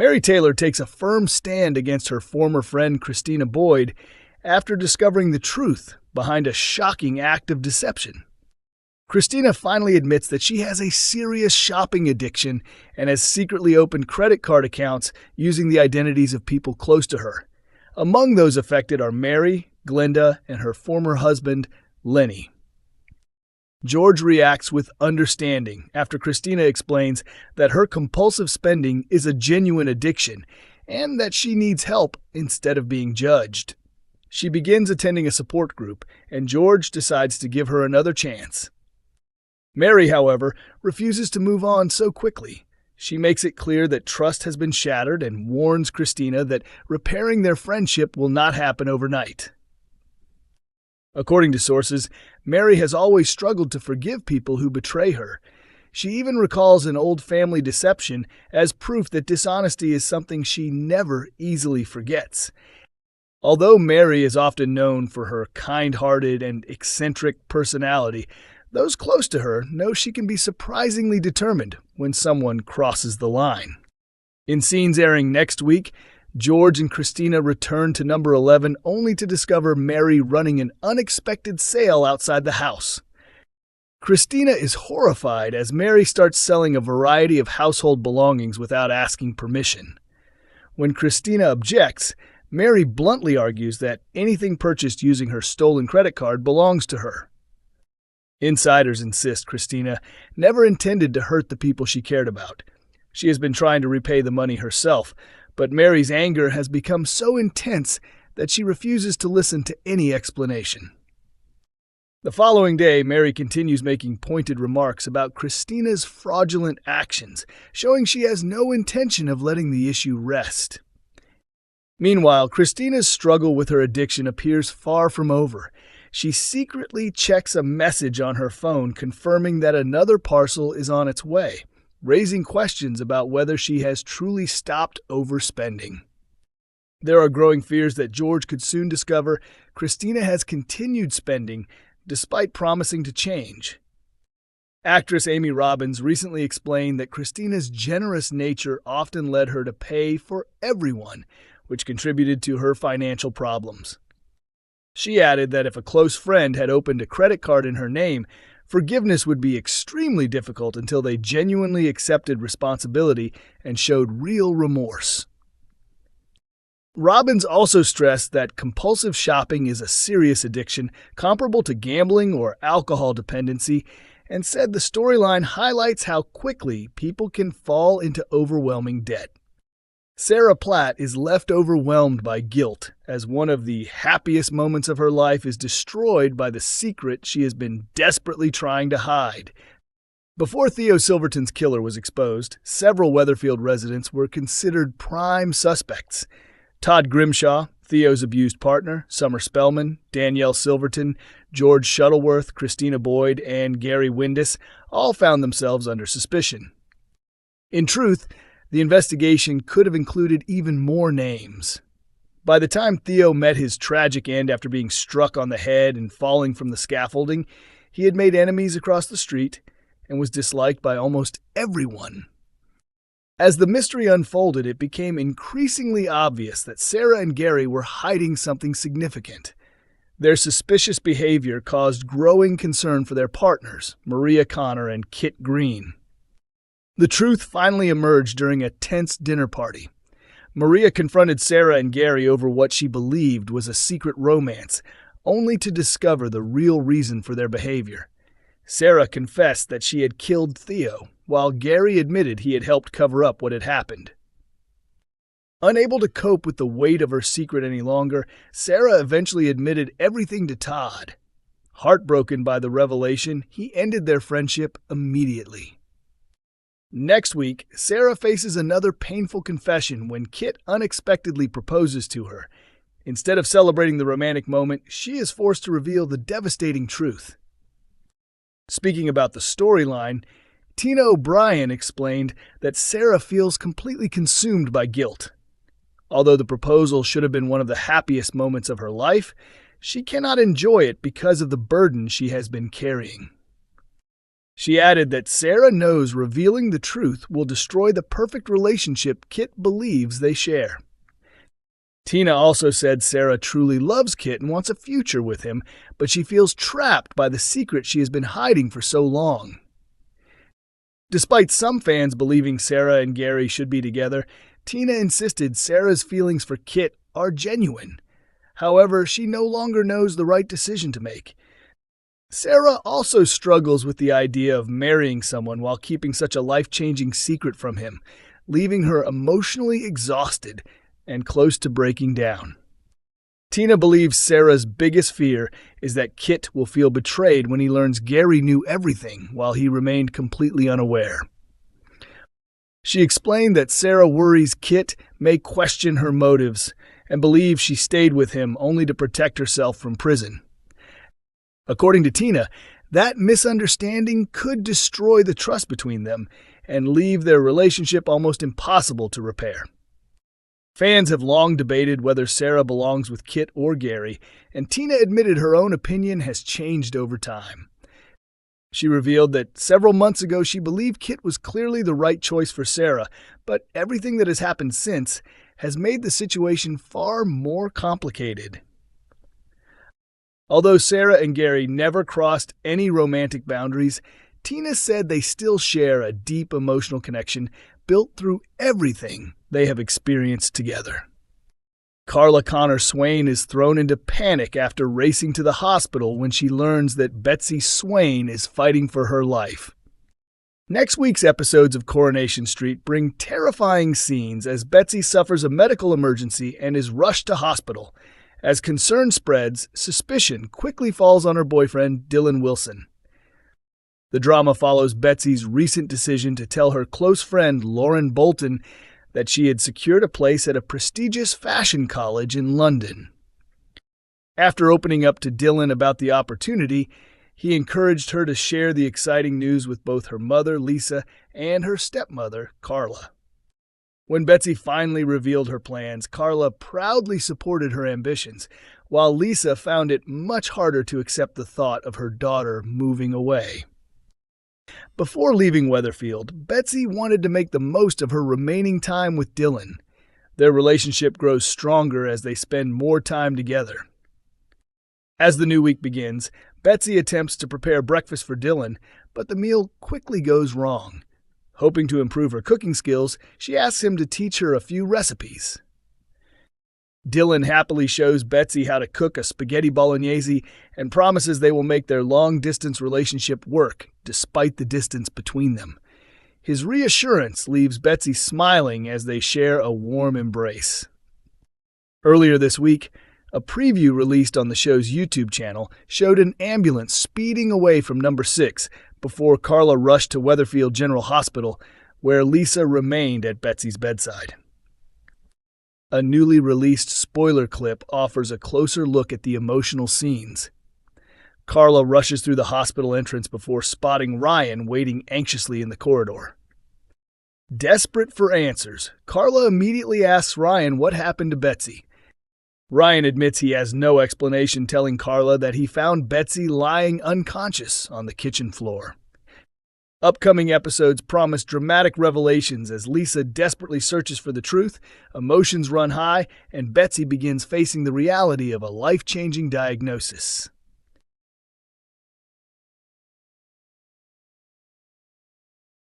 Mary Taylor takes a firm stand against her former friend Christina Boyd after discovering the truth behind a shocking act of deception. Christina finally admits that she has a serious shopping addiction and has secretly opened credit card accounts using the identities of people close to her. Among those affected are Mary, Glenda, and her former husband, Lenny. George reacts with understanding after Christina explains that her compulsive spending is a genuine addiction and that she needs help instead of being judged. She begins attending a support group, and George decides to give her another chance. Mary, however, refuses to move on so quickly. She makes it clear that trust has been shattered and warns Christina that repairing their friendship will not happen overnight. According to sources, Mary has always struggled to forgive people who betray her. She even recalls an old family deception as proof that dishonesty is something she never easily forgets. Although Mary is often known for her kind-hearted and eccentric personality, those close to her know she can be surprisingly determined when someone crosses the line. In scenes airing next week, George and Christina return to number 11 only to discover Mary running an unexpected sale outside the house. Christina is horrified as Mary starts selling a variety of household belongings without asking permission. When Christina objects, Mary bluntly argues that anything purchased using her stolen credit card belongs to her. Insiders insist Christina never intended to hurt the people she cared about. She has been trying to repay the money herself, but Mary's anger has become so intense that she refuses to listen to any explanation. The following day, Mary continues making pointed remarks about Christina's fraudulent actions, showing she has no intention of letting the issue rest. Meanwhile, Christina's struggle with her addiction appears far from over. She secretly checks a message on her phone confirming that another parcel is on its way, raising questions about whether she has truly stopped overspending. There are growing fears that George could soon discover Christina has continued spending despite promising to change. Actress Amy Robbins recently explained that Christina's generous nature often led her to pay for everyone, which contributed to her financial problems. She added that if a close friend had opened a credit card in her name, forgiveness would be extremely difficult until they genuinely accepted responsibility and showed real remorse. Robbins also stressed that compulsive shopping is a serious addiction comparable to gambling or alcohol dependency, and said the storyline highlights how quickly people can fall into overwhelming debt. Sarah Platt is left overwhelmed by guilt as one of the happiest moments of her life is destroyed by the secret she has been desperately trying to hide. Before Theo Silverton's killer was exposed, several Weatherfield residents were considered prime suspects. Todd Grimshaw, Theo's abused partner, Summer Spellman, Danielle Silverton, George Shuttleworth, Christina Boyd, and Gary Windus all found themselves under suspicion. In truth, the investigation could have included even more names. By the time Theo met his tragic end after being struck on the head and falling from the scaffolding, he had made enemies across the street and was disliked by almost everyone. As the mystery unfolded, it became increasingly obvious that Sarah and Gary were hiding something significant. Their suspicious behavior caused growing concern for their partners, Maria Connor and Kit Green. The truth finally emerged during a tense dinner party. Maria confronted Sarah and Gary over what she believed was a secret romance, only to discover the real reason for their behavior. Sarah confessed that she had killed Theo, while Gary admitted he had helped cover up what had happened. Unable to cope with the weight of her secret any longer, Sarah eventually admitted everything to Todd. Heartbroken by the revelation, he ended their friendship immediately. Next week, Sarah faces another painful confession when Kit unexpectedly proposes to her. Instead of celebrating the romantic moment, she is forced to reveal the devastating truth. Speaking about the storyline, Tina O'Brien explained that Sarah feels completely consumed by guilt. Although the proposal should have been one of the happiest moments of her life, she cannot enjoy it because of the burden she has been carrying. She added that Sarah knows revealing the truth will destroy the perfect relationship Kit believes they share. Tina also said Sarah truly loves Kit and wants a future with him, but she feels trapped by the secret she has been hiding for so long. Despite some fans believing Sarah and Gary should be together, Tina insisted Sarah's feelings for Kit are genuine. However, she no longer knows the right decision to make. Sarah also struggles with the idea of marrying someone while keeping such a life-changing secret from him, leaving her emotionally exhausted and close to breaking down. Tina believes Sarah's biggest fear is that Kit will feel betrayed when he learns Gary knew everything while he remained completely unaware. She explained that Sarah worries Kit may question her motives and believes she stayed with him only to protect herself from prison. According to Tina, that misunderstanding could destroy the trust between them and leave their relationship almost impossible to repair. Fans have long debated whether Sarah belongs with Kit or Gary, and Tina admitted her own opinion has changed over time. She revealed that several months ago she believed Kit was clearly the right choice for Sarah, but everything that has happened since has made the situation far more complicated. Although Sarah and Gary never crossed any romantic boundaries, Tina said they still share a deep emotional connection built through everything they have experienced together. Carla Connor Swain is thrown into panic after racing to the hospital when she learns that Betsy Swain is fighting for her life. Next week's episodes of Coronation Street bring terrifying scenes as Betsy suffers a medical emergency and is rushed to hospital. As concern spreads, suspicion quickly falls on her boyfriend, Dylan Wilson. The drama follows Betsy's recent decision to tell her close friend, Lauren Bolton, that she had secured a place at a prestigious fashion college in London. After opening up to Dylan about the opportunity, he encouraged her to share the exciting news with both her mother, Lisa, and her stepmother, Carla. When Betsy finally revealed her plans, Carla proudly supported her ambitions, while Lisa found it much harder to accept the thought of her daughter moving away. Before leaving Weatherfield, Betsy wanted to make the most of her remaining time with Dylan. Their relationship grows stronger as they spend more time together. As the new week begins, Betsy attempts to prepare breakfast for Dylan, but the meal quickly goes wrong. Hoping to improve her cooking skills, she asks him to teach her a few recipes. Dylan happily shows Betsy how to cook a spaghetti bolognese and promises they will make their long-distance relationship work, despite the distance between them. His reassurance leaves Betsy smiling as they share a warm embrace. Earlier this week, a preview released on the show's YouTube channel showed an ambulance speeding away from number 6 before Carla rushed to Weatherfield General Hospital, where Lisa remained at Betsy's bedside. A newly released spoiler clip offers a closer look at the emotional scenes. Carla rushes through the hospital entrance before spotting Ryan waiting anxiously in the corridor. Desperate for answers, Carla immediately asks Ryan what happened to Betsy. Ryan admits he has no explanation, telling Carla that he found Betsy lying unconscious on the kitchen floor. Upcoming episodes promise dramatic revelations as Lisa desperately searches for the truth, emotions run high, and Betsy begins facing the reality of a life-changing diagnosis.